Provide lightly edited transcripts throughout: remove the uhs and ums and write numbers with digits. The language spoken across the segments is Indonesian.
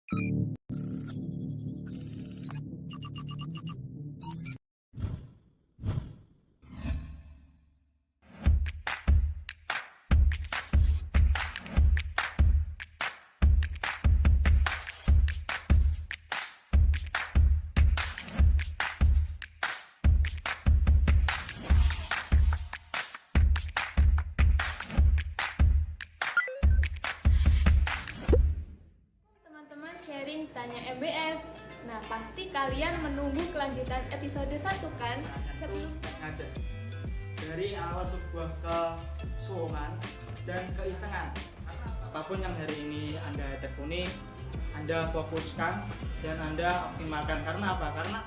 Teman-teman sharing tanya MBS. Nah, pasti kalian menunggu kelanjutan episode 1 kan? Sebelum sengaja dari awal sebuah kesuwungan dan keisengan. Apapun yang hari ini Anda tekuni, Anda fokuskan dan Anda optimalkan. Karena apa? Karena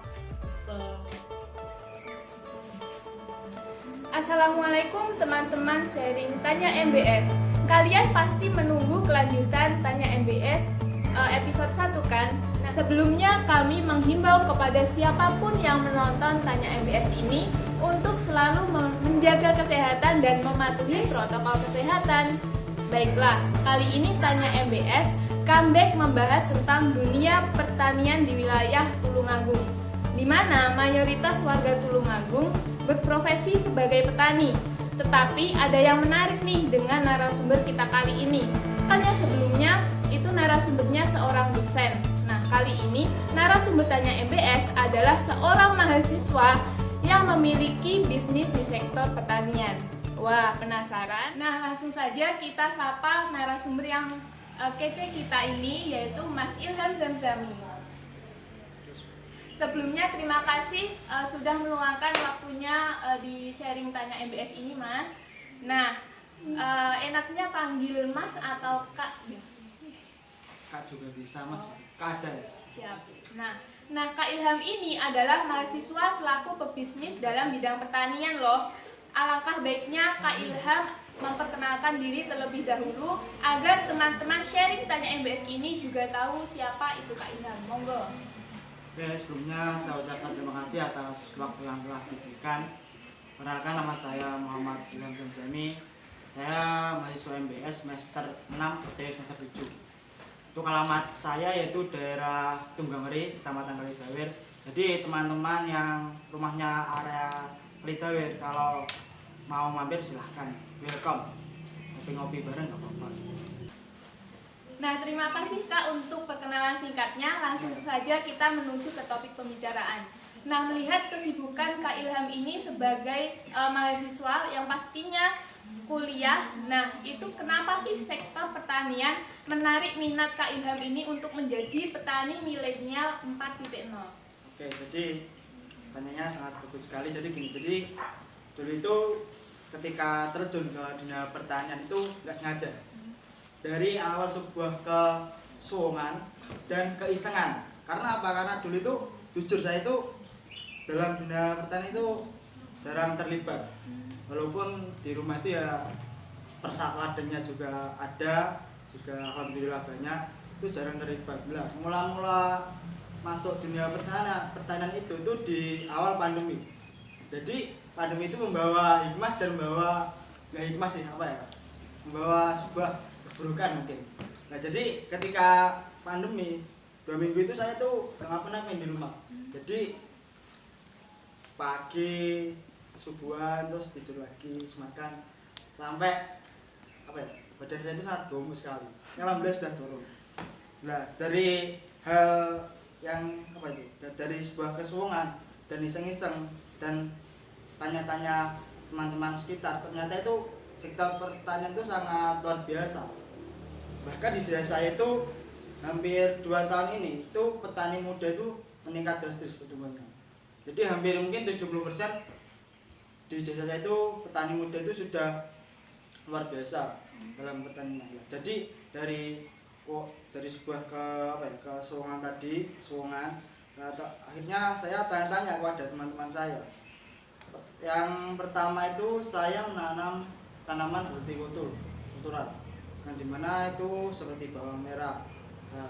Assalamualaikum teman-teman sharing tanya MBS. Kalian pasti menunggu kelanjutan tanya MBS episode 1 kan? Nah, sebelumnya kami menghimbau kepada siapapun yang menonton tanya MBS ini untuk selalu menjaga kesehatan dan mematuhi protokol kesehatan. Baiklah, kali ini tanya MBS comeback membahas tentang dunia pertanian di wilayah Tulungagung, di mana mayoritas warga Tulungagung berprofesi sebagai petani. Tetapi ada yang menarik nih dengan narasumber kita kali ini. Kan yang sebelumnya itu narasumbernya seorang dosen. Nah, kali ini narasumber tanya MBS adalah seorang mahasiswa yang memiliki bisnis di sektor pertanian. Wah, penasaran? Nah, langsung saja kita sapa narasumber yang kece kita ini, yaitu Mas Ilham Zamzami. Sebelumnya terima kasih sudah meluangkan waktunya di sharing tanya MBS ini, Mas. Nah, enaknya panggil Mas atau Kak? Kak juga bisa, Mas. Kak aja ya. Siap. Nah, Kak Ilham ini adalah mahasiswa selaku pebisnis dalam bidang pertanian loh. Alangkah baiknya Kak Ilham memperkenalkan diri terlebih dahulu agar teman-teman sharing tanya MBS ini juga tahu siapa itu Kak Ilham. Monggo. Oke, sebelumnya saya ucapkan terima kasih atas waktu yang telah diberikan. Perkenalkan, nama saya Muhammad Ilham Zamzami. Saya mahasiswa MBS semester 6 PTW semester 7. Untuk alamat saya yaitu daerah Tunggangeri, Kecamatan Kalidawir. Jadi teman-teman yang rumahnya area Kalidawir, kalau mau mampir silahkan, welcome. Ngopi-ngopi bareng gak apa-apa. Nah, terima kasih Kak untuk perkenalan singkatnya. Langsung saja kita menuju ke topik pembicaraan. Nah, melihat kesibukan Kak Ilham ini sebagai mahasiswa yang pastinya kuliah, nah itu kenapa sih sektor pertanian menarik minat Kak Ilham ini untuk menjadi petani milenial 4.0? Oke, jadi pertanyaannya sangat bagus sekali. Jadi gini, jadi dulu itu ketika terjun ke dunia pertanian itu nggak sengaja. Dari awal sebuah kesuwungan dan keisengan. Karena apa? Karena dulu itu jujur saya itu dalam dunia pertanian itu jarang terlibat. Walaupun di rumah itu ya persakladannya juga ada, juga alhamdulillah banyak, itu jarang terlibat. Nah, mula-mula masuk dunia pertanian itu di awal pandemi. Jadi pandemi itu membawa hikmah dan membawa nggak hikmah sih, apa ya? Membawa sebuah keburukan mungkin. Nah, jadi ketika pandemi 2 minggu itu saya tuh nggak ngapa-ngapain di rumah. Jadi pagi subuhan terus tidur lagi, makan sampai apa ya, badan saya itu sangat gemuk sekali. Alhamdulillah sudah turun. Nah, dari hal yang apa itu, dari sebuah kesuwungan dan iseng-iseng dan tanya-tanya teman-teman sekitar, ternyata itu sektor pertanian itu sangat luar biasa. Bahkan di desa saya itu hampir 2 tahun ini itu petani muda itu meningkat drastis pertumbuhannya. Jadi hampir mungkin 70% di desa saya itu petani muda itu sudah luar biasa dalam pertanian. Jadi dari sebuah kesuwungan tadi, akhirnya saya tanya-tanya kepada teman-teman saya. Yang pertama itu saya menanam tanaman hortikultural, yang dimana itu seperti bawang merah. Nah,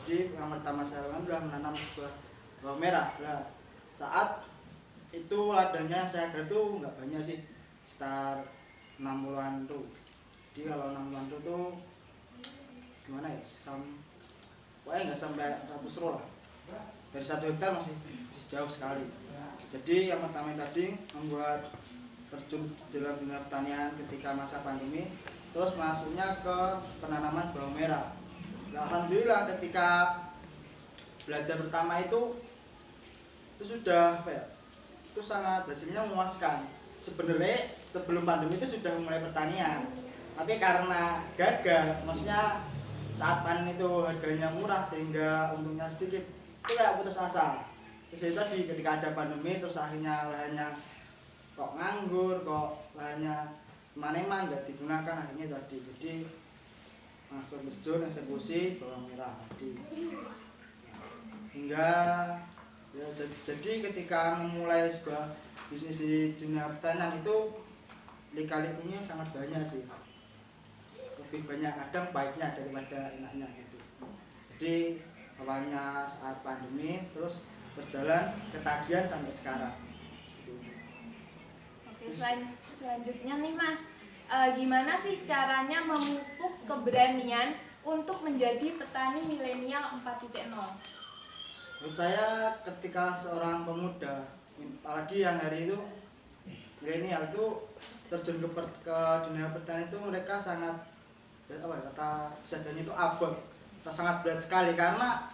jadi yang pertama saya lakukan adalah menanam sebuah bawang merah. Nah, saat itu ladangnya saya kira itu nggak banyak sih, sekitar 60-an tuh. Jadi kalau 60-an tuh gimana ya, pokoknya nggak sampai 100 row lah. Dari 1 hektar masih jauh sekali. Jadi yang pertama tadi membuat terjun dalam dunia pertanian ketika masa pandemi, terus masuknya ke penanaman bawang merah. Nah, alhamdulillah ketika belajar pertama itu sudah apa ya? Itu sangat hasilnya memuaskan. Sebenarnya sebelum pandemi itu sudah mulai pertanian, tapi karena gagal, maksudnya saat panen itu harganya murah sehingga untungnya sedikit, itu kayak putus asa. Terus itu tadi ketika ada pandemi terus akhirnya lahannya kok nganggur, kok lahannya mana-mana nggak digunakan, akhirnya tadi jadi langsung terjun eksekusi bawang merah tadi. Hingga ya, jadi ketika memulai sebuah bisnis di dunia pertanian itu lika-likunya sangat banyak sih, lebih banyak kadang baiknya daripada enaknya gitu. Jadi awalnya saat pandemi terus berjalan ketagihan sampai sekarang. Oke, selanjutnya nih Mas, gimana sih caranya memupuk keberanian untuk menjadi petani milenial 4.0? Menurut saya ketika seorang pemuda, apalagi yang hari itu milenial itu terjun ke dunia pertanian itu mereka sangat apa ya, kata seadanya itu abot, sangat berat sekali karena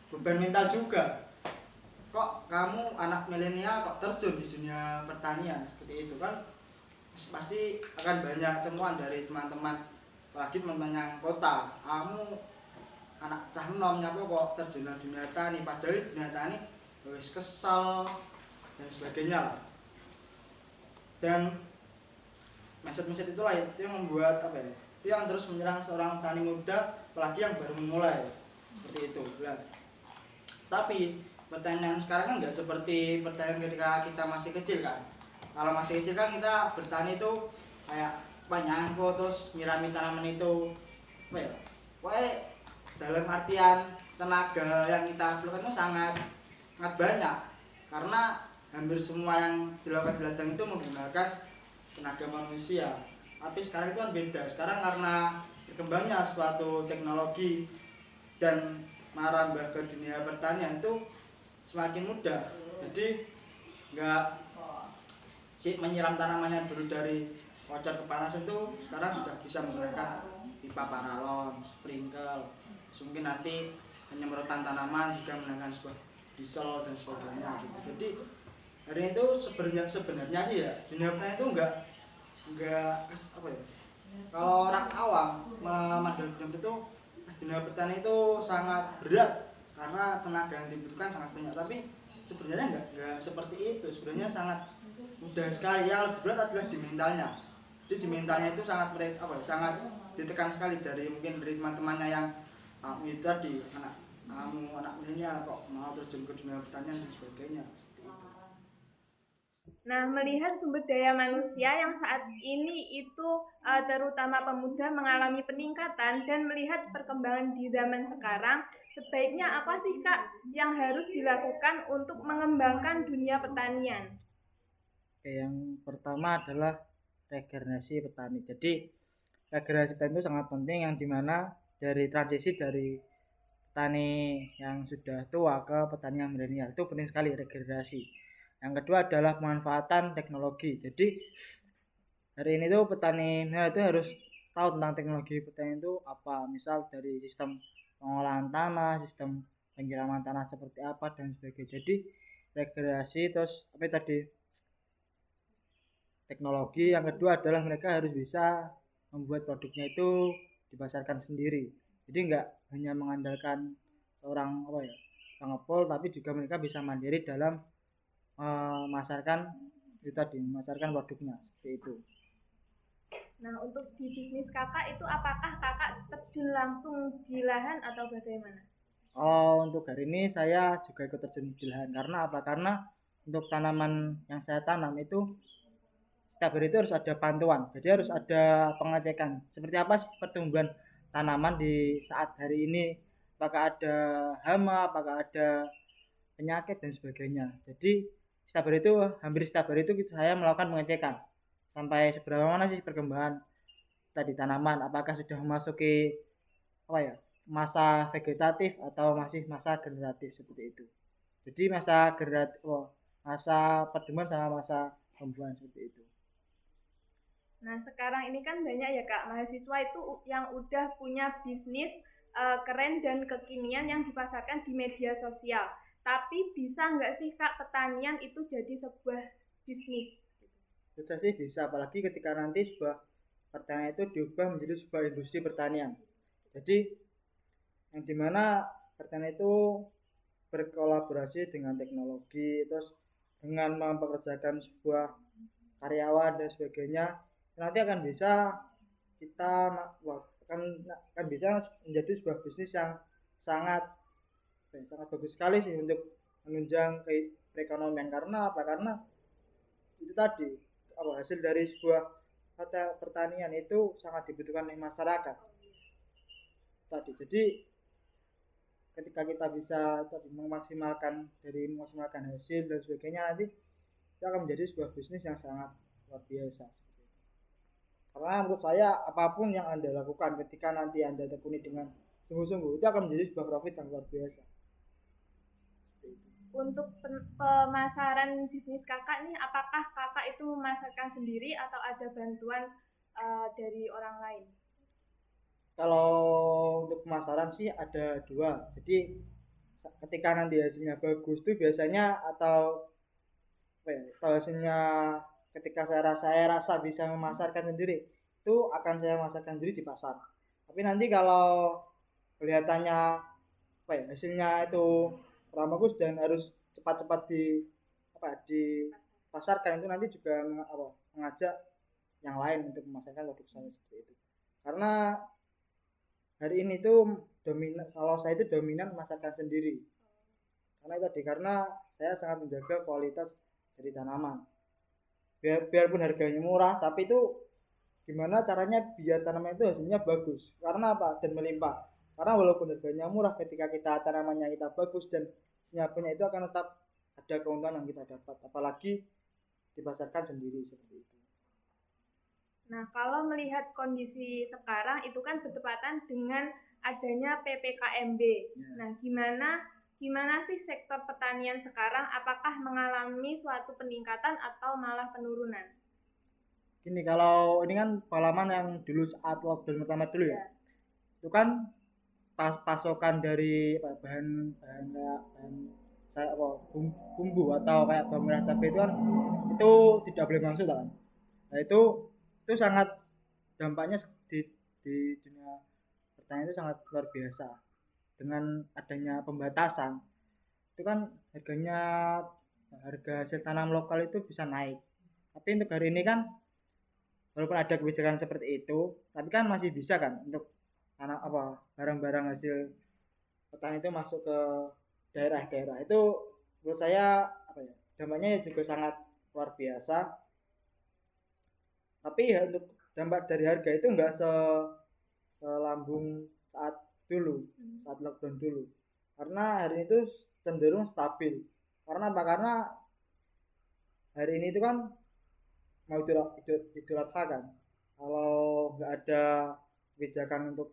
beban mental juga. Kok kamu anak milenial kok terjun di dunia pertanian seperti itu kan, pasti akan banyak cemuan dari teman-teman, apalagi teman-teman yang kota. Kamu anak cah enom nyapa kok terjun di dunia tani, padahal dunia tani wis kesal dan sebagainya lah. Dan mindset itulah itu yang membuat apa ya, itu yang terus menyerang seorang petani muda apalagi yang baru memulai seperti itu. Nah, tapi pertanian sekarang kan nggak seperti pertanian ketika kita masih kecil kan. Kalau masih kecil kan kita bertani itu kayak nyangkut terus nyirami tanaman itu apa ya, pokoknya dalam artian tenaga yang kita perlukan itu sangat banyak, karena hampir semua yang dilakukan di ladang itu menggunakan tenaga manusia. Tapi sekarang itu kan beda, sekarang karena berkembangnya suatu teknologi dan merambah ke dunia pertanian itu semakin mudah. Jadi nggak menyiram tanamannya dulu dari kocar ke panas, itu sekarang sudah bisa menggunakan pipa paralon, sprinkle, mungkin nanti penyemprotan tanaman juga menggunakan sebuah diesel dan sebagainya gitu. Jadi hari itu sebenarnya sih ya dunia pertanian itu enggak apa ya, kalau orang awam memandang dunia pertanian itu sangat berat karena tenaga yang dibutuhkan sangat banyak, tapi sebenarnya enggak seperti itu. Sebenarnya sangat mudah sekali. Yang lebih berat adalah di mentalnya. Jadi di mentalnya itu sangat sangat ditekan sekali dari mungkin dari teman-temannya yang itu tadi, anak milenial kok mau terjun ke dunia pertanian dan sebagainya. Nah, melihat sumber daya manusia yang saat ini itu terutama pemuda mengalami peningkatan dan melihat perkembangan di zaman sekarang, sebaiknya apa sih Kak yang harus dilakukan untuk mengembangkan dunia pertanian? Oke, yang pertama adalah regenerasi petani. Jadi regenerasi petani itu sangat penting, yang dimana dari transisi dari petani yang sudah tua ke petani yang milenial itu penting sekali regenerasi. Yang kedua adalah pemanfaatan teknologi. Jadi hari ini tuh petani milenial itu harus tahu tentang teknologi petani itu apa. Misal dari sistem pengolahan tanah, sistem penyiraman tanah seperti apa dan sebagainya. Jadi regenerasi, terus apa tadi, teknologi. Yang kedua adalah mereka harus bisa membuat produknya itu dipasarkan sendiri. Jadi nggak hanya mengandalkan seorang pengepul, tapi juga mereka bisa mandiri dalam memasarkan memasarkan produknya seperti itu. Nah, untuk di bisnis Kakak itu apakah Kakak terjun langsung di lahan atau bagaimana? Untuk hari ini saya juga ikut terjun di lahan. Karena apa? Karena untuk tanaman yang saya tanam itu setiap hari itu harus ada pantauan. Jadi harus ada pengecekan. Seperti apa sih pertumbuhan tanaman di saat hari ini? Apakah ada hama, apakah ada penyakit dan sebagainya. Jadi hampir setiap hari itu saya melakukan pengecekan sampai seberapa mana sih perkembangan tadi tanaman, apakah sudah memasuki masa vegetatif atau masih masa generatif seperti itu. Jadi masa generatif, masa pertumbuhan sama masa pembuahan seperti itu. Nah, sekarang ini kan banyak ya Kak, mahasiswa itu yang udah punya bisnis keren dan kekinian yang dipasarkan di media sosial. Tapi bisa nggak sih Kak pertanian itu jadi sebuah bisnis? Bisa sih bisa, apalagi ketika nanti sebuah pertanian itu diubah menjadi sebuah industri pertanian. Jadi yang dimana pertanian itu berkolaborasi dengan teknologi, terus dengan mempekerjakan sebuah karyawan dan sebagainya, nanti akan bisa kita akan bisa menjadi sebuah bisnis yang sangat sangat bagus sekali sih untuk menunjang perekonomian. Karena apa? Karena itu tadi hasil dari sebuah pertanian itu sangat dibutuhkan oleh masyarakat tadi. Jadi ketika kita bisa tadi memaksimalkan hasil dan sebagainya, nanti itu akan menjadi sebuah bisnis yang sangat luar biasa. Karena menurut saya apapun yang Anda lakukan ketika nanti Anda tekuni dengan sungguh-sungguh, itu akan menjadi sebuah profit yang luar biasa. Untuk pemasaran bisnis kakak nih, apakah kakak itu memasarkan sendiri atau ada bantuan dari orang lain? Kalau untuk pemasaran sih ada dua. Jadi ketika nanti hasilnya bagus tuh biasanya atau hasilnya ketika saya rasa bisa memasarkan sendiri, itu akan saya masarkan sendiri di pasar. Tapi nanti kalau kelihatannya hasilnya itu kurang bagus dan harus cepat-cepat dipasarkan, itu nanti juga mengajak yang lain untuk memasarkan produk saya seperti itu. Karena hari ini tuh kalau saya itu dominan memasarkan sendiri. Karena saya sangat menjaga kualitas dari tanaman. Biarpun harganya murah, tapi itu gimana caranya biar tanaman itu hasilnya bagus. Karena apa? Dan melimpah. Karena walaupun harganya murah, ketika kita tanamannya kita bagus dan punya itu akan tetap ada keuntungan yang kita dapat. Apalagi dipasarkan sendiri seperti itu. Nah, kalau melihat kondisi sekarang itu kan bertepatan dengan adanya PPKMB. Ya. Nah, gimana sih sektor pertanian sekarang? Apakah mengalami suatu peningkatan atau malah penurunan? Gini, kalau ini kan pengalaman yang dulu saat lockdown pertama dulu ya. Itu kan pasokan dari bahan bumbu atau kayak bawang merah cabai itu kan itu tidak boleh masuk kan. Nah itu sangat dampaknya di dunia pertanian itu sangat luar biasa. Dengan adanya pembatasan itu kan harga hasil tanam lokal itu bisa naik. Tapi untuk hari ini kan walaupun ada kebijakan seperti itu, tapi kan masih bisa kan untuk barang-barang hasil petani itu masuk ke daerah-daerah. Itu menurut saya dampaknya juga sangat luar biasa. Tapi ya untuk dampak dari harga itu enggak selambung saat lockdown dulu. Karena hari itu cenderung stabil. Karena apa? Karena hari ini itu kan mau Idul Adha kan. Kalau nggak ada kebijakan untuk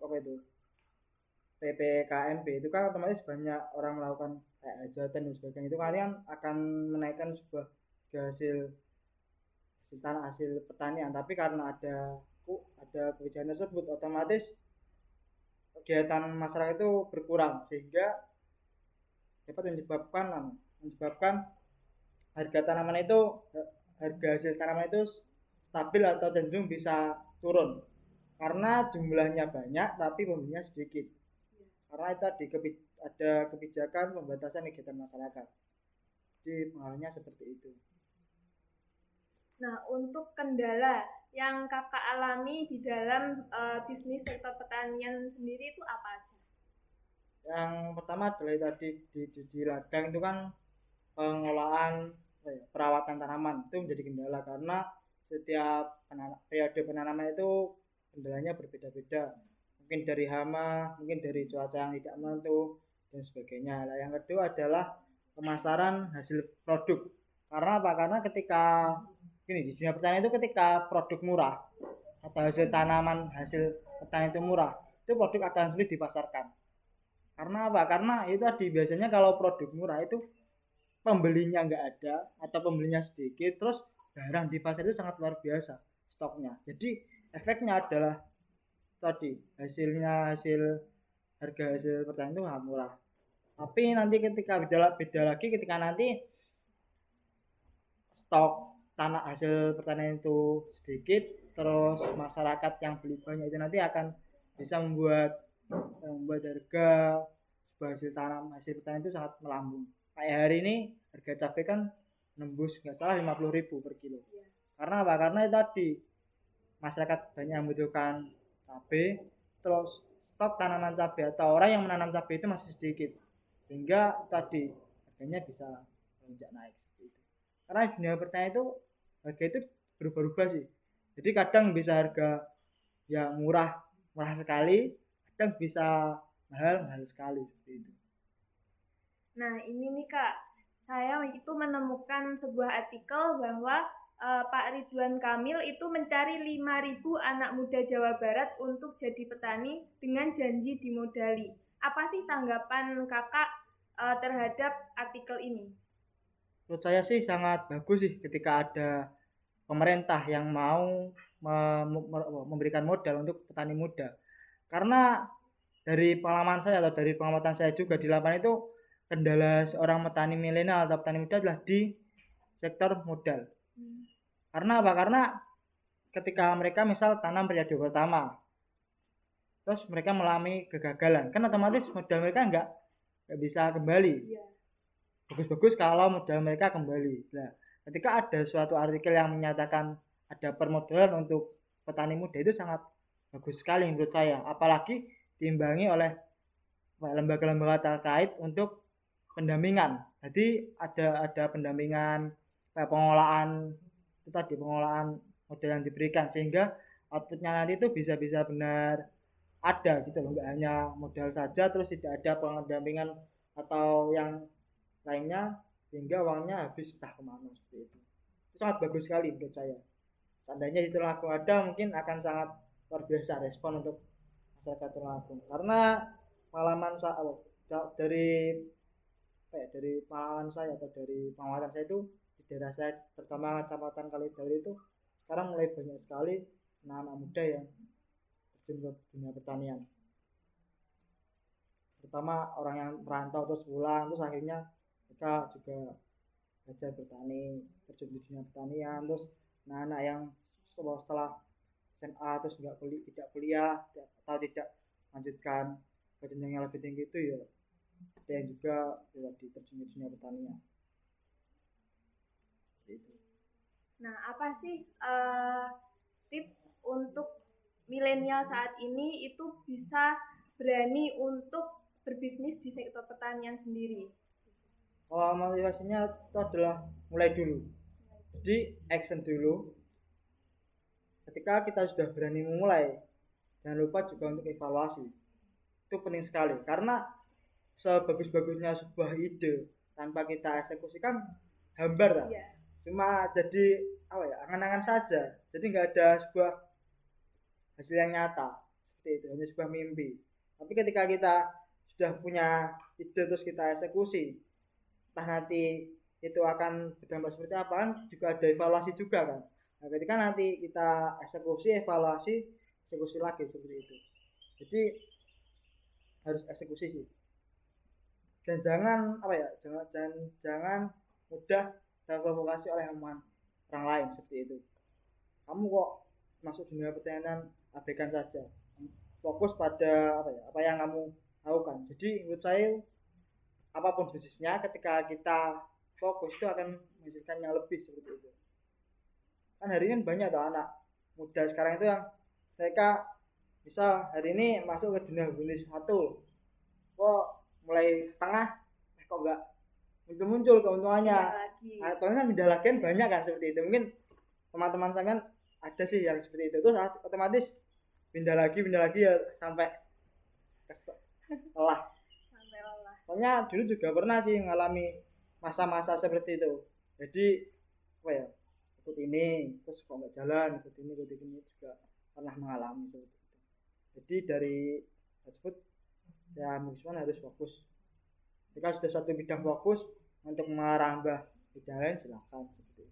PPKMB itu kan otomatis banyak orang melakukan kayak hajatan dan sebagainya, itu kalian akan menaikkan sebuah hasil pertanian. Tapi karena ada kebijakan tersebut, otomatis kegiatan masyarakat itu berkurang sehingga dapat menyebabkan harga hasil tanaman itu stabil atau cenderung bisa turun karena jumlahnya banyak tapi pembelinya sedikit. Karena itu ada kebijakan pembatasan kegiatan masyarakat. Jadi pengaruhnya seperti itu. Nah, untuk kendala yang kakak alami di dalam bisnis sektor pertanian sendiri itu apa aja? Yang pertama adalah tadi di ladang itu kan pengolahan perawatan tanaman itu menjadi kendala karena setiap periode penanaman itu kendalanya berbeda-beda. Mungkin dari hama, mungkin dari cuaca yang tidak menentu dan sebagainya. Nah, yang kedua adalah pemasaran hasil produk. Karena apa? Karena ketika di dunia pertanian itu ketika produk murah atau hasil pertanian itu murah, itu produk akan sulit dipasarkan. Karena apa? Karena itu tadi biasanya kalau produk murah itu pembelinya nggak ada atau pembelinya sedikit, terus barang di pasar itu sangat luar biasa stoknya. Jadi efeknya adalah tadi hasil harga hasil pertanian itu sangat murah. Tapi nanti ketika beda lagi ketika nanti stok tanah hasil pertanian itu sedikit, terus masyarakat yang beli banyak itu nanti akan bisa membuat harga sebuah hasil hasil pertanian itu sangat melambung. Kayak hari ini harga cabai kan nembus nggak salah 50.000 per kilo. Karena apa? Karena itu tadi masyarakat banyak yang membutuhkan cabai, terus stok tanaman cabai atau orang yang menanam cabai itu masih sedikit, sehingga tadi harganya bisa melonjak naik seperti itu. Karena dunia pertanian itu harga itu berubah-ubah sih. Jadi kadang bisa harga yang murah sekali, kadang bisa mahal sekali seperti itu. Nah, ini nih Kak, saya itu menemukan sebuah artikel bahwa Pak Ridwan Kamil itu mencari 5.000 anak muda Jawa Barat untuk jadi petani dengan janji dimodali. Apa sih tanggapan Kakak terhadap artikel ini? Menurut saya sih sangat bagus sih ketika ada pemerintah yang mau memberikan modal untuk petani muda. Karena dari pengalaman saya atau dari pengamatan saya juga di lapangan itu kendala seorang petani milenial atau petani muda adalah di sektor modal. Karena apa? Karena ketika mereka misal tanam periode pertama, terus mereka mengalami kegagalan, kan otomatis modal mereka nggak bisa kembali. Bagus-bagus kalau modal mereka kembali. Nah, ketika ada suatu artikel yang menyatakan ada permodalan untuk petani muda itu sangat bagus sekali menurut saya. Apalagi diimbangi oleh lembaga-lembaga terkait untuk pendampingan. Jadi ada pendampingan pengolahan itu tadi pengolahan modal yang diberikan sehingga outputnya nanti itu bisa benar ada gitu loh, nggak hanya modal saja terus tidak ada pendampingan atau yang lainnya sehingga uangnya habis entah kemana seperti itu sangat bagus sekali menurut saya. Seandainya itu laku ada mungkin akan sangat luar biasa respon untuk masyarakat Tulungagung karena pengalaman dari pengalaman saya atau dari pengamatan saya itu di daerah saya terutama Kecamatan Kalidauri itu sekarang mulai banyak sekali anak-anak muda yang terjun ke dunia pertanian, terutama orang yang merantau terus pulang terus akhirnya mereka juga belajar bertani, terjun di dunia pertanian. Terus anak-anak yang setelah SMA terus tidak kuliah atau tidak lanjutkan ke jenjang yang lebih tinggi itu ya ada yang juga di terjun di dunia pertanian. Nah, apa sih tips untuk milenial saat ini itu bisa berani untuk berbisnis di sektor pertanian sendiri? Motivasinya itu adalah mulai dulu. Jadi action dulu. Ketika kita sudah berani memulai, jangan lupa juga untuk evaluasi. Itu penting sekali karena sebagus-bagusnya sebuah ide tanpa kita eksekusikan hambar lah. Cuma jadi angan-angan saja. Jadi nggak ada sebuah hasil yang nyata seperti itu, hanya sebuah mimpi. Tapi ketika kita sudah punya ide terus kita eksekusi, entah nanti itu akan berdampak seperti apa kan juga ada evaluasi juga kan. Nah, ketika nanti kita eksekusi lagi seperti itu. Jadi harus eksekusi sih. Dan jangan jangan mudah terprovokasi oleh omongan orang lain seperti itu. Kamu kok masuk dunia pertanian abaikan saja. Fokus pada apa yang kamu lakukan. Jadi menurut saya apapun bisnisnya ketika kita fokus itu akan menghasilkan yang lebih seperti itu. Kan hari ini banyak tuh anak muda sekarang itu yang mereka bisa hari ini masuk ke dunia bisnis satu kok mulai setengah kok enggak muncul keuntungannya. Atau kan pindah lagi banyak kan seperti itu. Mungkin teman-teman sampean ada sih yang seperti itu. Terus otomatis pindah lagi ya sampai lelah. Soalnya dulu juga pernah sih mengalami masa-masa seperti itu. Jadi ikut ini terus kok nggak jalan, ikut ini juga pernah mengalami seperti itu. Jadi dari tersebut ya manajemen harus fokus. Jika sudah satu bidang fokus untuk merambah bidang lain silakan seperti itu.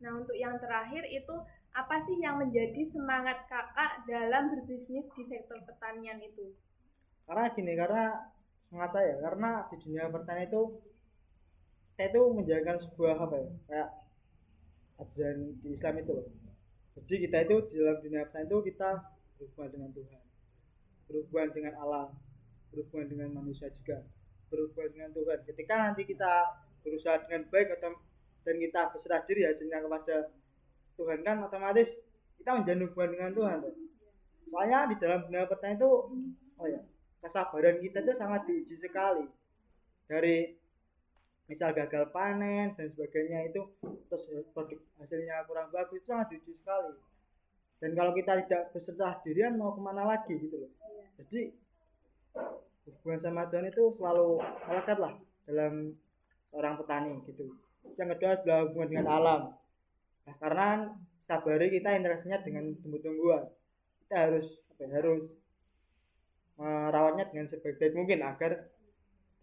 Nah, untuk yang terakhir itu apa sih yang menjadi semangat kakak dalam berbisnis di sektor pertanian itu? Karena semangat saya karena di dunia pertanian itu saya itu menjalankan sebuah apa ya, kayak ajaran di Islam itu loh. Jadi kita itu di dalam dunia pertanian itu kita berhubungan dengan Tuhan, berhubungan dengan alam, berhubungan dengan manusia juga, berhubungan dengan Tuhan. Ketika nanti kita berusaha dengan baik dan kita berserah diri hasilnya kepada Tuhan, kan otomatis kita menjalin hubungan dengan Tuhan tuh. Soalnya di dalam dunia pertanian itu kesabaran kita itu sangat diuji sekali. Dari misal gagal panen dan sebagainya itu, terus produk hasilnya kurang bagus, itu sangat diuji sekali. Dan kalau kita tidak berserah dirian mau kemana lagi gitu loh. Jadi hubungan sama Tuhan itu selalu melekat lah dalam seorang petani gitu. Yang kedua adalah hubungan dengan alam. Nah, karena sabari kita interaksinya dengan tumbuh-tumbuhan, kita harus merawatnya dengan sebaik mungkin agar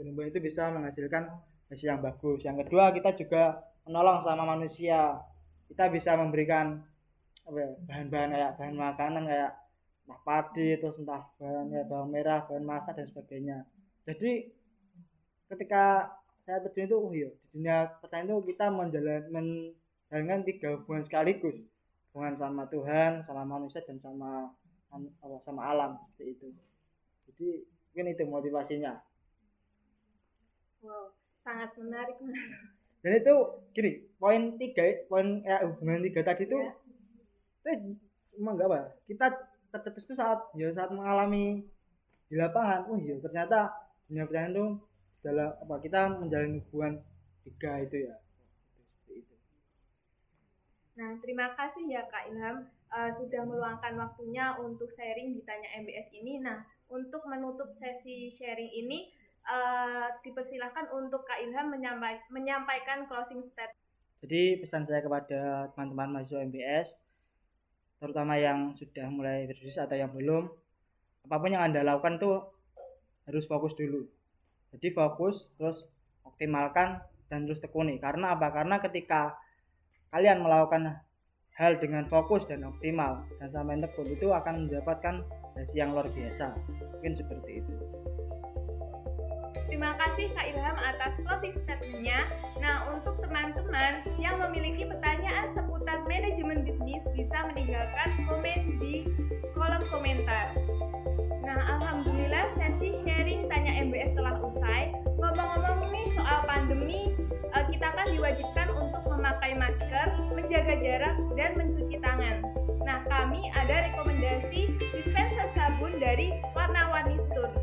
tumbuhan itu bisa menghasilkan hasil yang bagus. Yang kedua, kita juga menolong sama manusia. Kita bisa memberikan bahan-bahan kayak bahan makanan kayak entah padi, terus entah bahan bawang merah, bahan masak dan sebagainya. Jadi ketika saya terjun itu di dunia pertanian itu kita menjalankan 3 hubungan sekaligus, hubungan sama Tuhan, sama manusia dan sama alam seperti itu. Jadi mungkin itu motivasinya. Wow, sangat menarik. Dan itu gini, poin hubungan 3 tadi itu itu emang enggak apa, kita tercetus itu saat mengalami di lapangan. Ternyata dunia pertanian itu adalah kita menjalin hubungan 3 itu ya. Seperti itu. Nah, terima kasih ya Kak Ilham sudah meluangkan waktunya untuk sharing di Tanya MBS ini. Nah, untuk menutup sesi sharing ini dipersilahkan untuk Kak Ilham menyampaikan closing statement. Jadi pesan saya kepada teman-teman mahasiswa MBS, terutama yang sudah mulai berbisnis atau yang belum, apapun yang Anda lakukan tuh harus fokus dulu. Jadi fokus, terus optimalkan dan terus tekuni. Karena apa? Karena ketika kalian melakukan hal dengan fokus dan optimal dan sampai tekun, itu akan mendapatkan hasil yang luar biasa. Mungkin seperti itu. Terima kasih Kak Ilham atas closing statement-nya. Nah, untuk teman-teman yang memiliki pertanyaan seputar manajemen bisnis bisa meninggalkan komen di kolom komentar. Nah, alhamdulillah sesi sharing Tanya MBS telah usai. Ngomong-ngomong nih soal pandemi, kita kan diwajibkan untuk memakai masker, menjaga jarak, dan mencuci tangan. Nah, kami ada rekomendasi dispenser sabun dari Warna-Warni Store.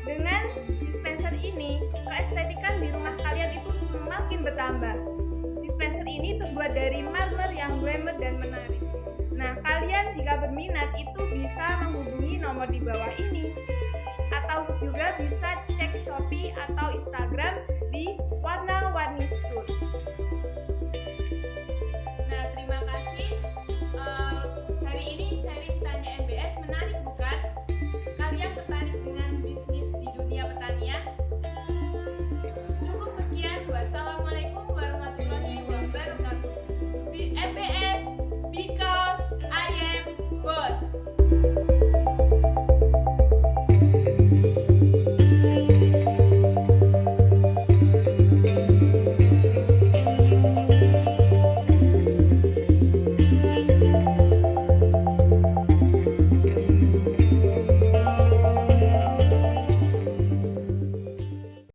Dengan dispenser ini, keestetikan di rumah kalian itu semakin bertambah. Dispenser ini terbuat dari marmer yang glamour dan menarik. Nah, kalian jika berminat itu bisa menghubungi nomor di bawah ini. Atau juga bisa